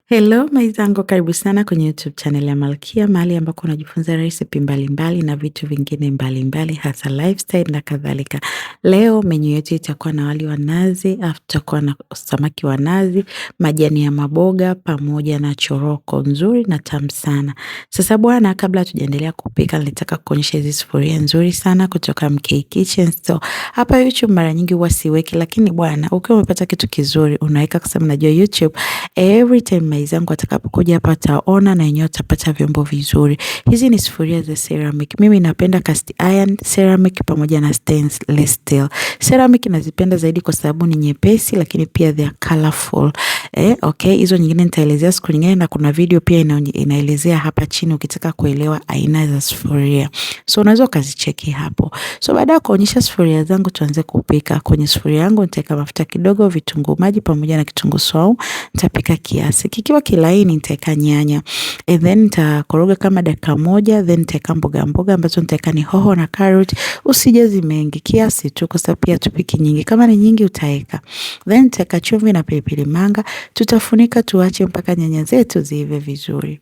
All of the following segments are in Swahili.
Hello maizangu, karibu sana kwenye YouTube channel ya Malkia, mahali ambako unajifunza recipe mbalimbali na vitu vingine mbalimbali hasa lifestyle na kadhalika. Leo menyu yetu itakuwa na wali wa nazi, tutakuwa na samaki wa nazi, majani ya maboga pamoja na choroko nzuri na tamu sana. Sasa bwana, kabla tujaendelea kupika, nilitaka kuonyesha hizi sufuria nzuri sana kutoka MK Kitchen. So hapa YouTube mara nyingi huwa siweki, lakini bwana, ukiwa umepata kitu kizuri unaweka, kwa sababu najua YouTube every time maizangu atakapokuja hapa ataona na yenyewe atapata vyombo vizuri. Hizi ni sufuria za ceramic. Mimi napenda cast iron, ceramic pamoja na stainless steel. Ceramic nazipenda zaidi kwa sababu ni nyepesi, lakini pia they are colorful. Okay, hizo nyingine nitaelezea siku nyingine, na kuna video pia inaelezea hapa chini ukitaka kuelewa aina za sufuria. So unaweza ukazicheki hapo. So baada ya kuonyesha sufuria zangu, tuanze kupika. Kwenye sufuria yangu nitaweka mafuta kidogo, vitunguu maji pamoja na kitunguu saumu. Nitapika kiasi. Kikiwa kilaini nitaweka nyanya. And then nitakoroga kama dakika moja, then nitaweka mboga ambazo nitaweka ni hoho na carrot. Usijazi mengi, kiasi tu, kwa sababu pia tupiki nyingi. Kama ni nyingi utaweka. Then nitaweka chumvi na pilipili manga. Tutafunika tuache mpaka nyanya zetu ziive vizuri.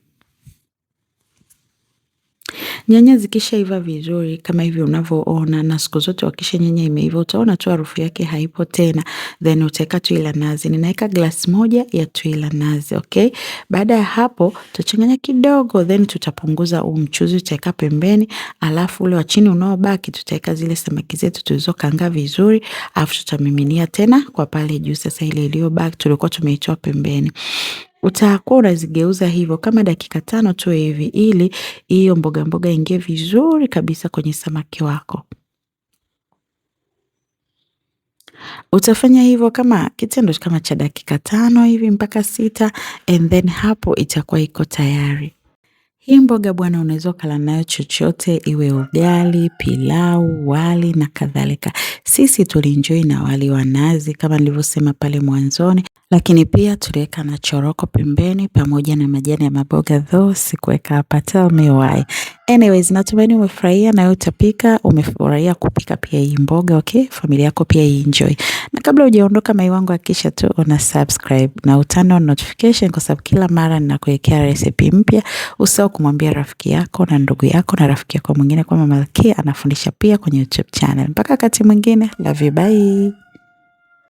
Nyanya zikishaiva vizuri kama hivi unavyoona, na siku zote wakisha nyanya imeiva utaona tu harufu yake haipo tena, then utaweka tui la nazi. Ninaweka glasi moja ya tui la nazi, okay? Baada ya hapo tutachanganya kidogo, then tutapunguza mchuzi, tutaweka pembeni, alafu ule wa chini unaobaki tutaweka zile samaki zetu tulizokaanga vizuri, alafu tutamiminia tena kwa pale juu. Sasa ile iliyobaki tulikuwa tumeitoa pembeni. Utakuwa unazigeuza hivyo kama dakika 5 tu hivi, ili hiyo mboga ingie vizuri kabisa kwenye samaki wako. Utafanya hivyo kama kitendo kama cha dakika 5 hivi mpaka 6, and then hapo itakuwa iko tayari. Hii mboga bwana, unaweza kula nayo chochote, iwe ugali, pilau, wali na kadhalika. Sisi tulienjoy na wali wa nazi kama nilivyosema pale mwanzoni, lakini pia tuliweka na choroko pembeni pamoja na majani ya maboga, though sikuweka hapa, tell me why. Anyways, natumaini umefurahia na utapika, umefurahia kupika pia hii mboga, okay? Familia yako pia enjoy. Na kabla hujaondoka mai wangu, hakikisha tu una subscribe na turn on notification, kwa sababu kila mara ninakuwekea recipe mpya. Usahau kumwambia rafiki yako na ndugu yako na rafiki yako mwingine kwamba Malkia anafundisha pia kwenye YouTube channel. Mpaka wakati mwingine, love you, bye.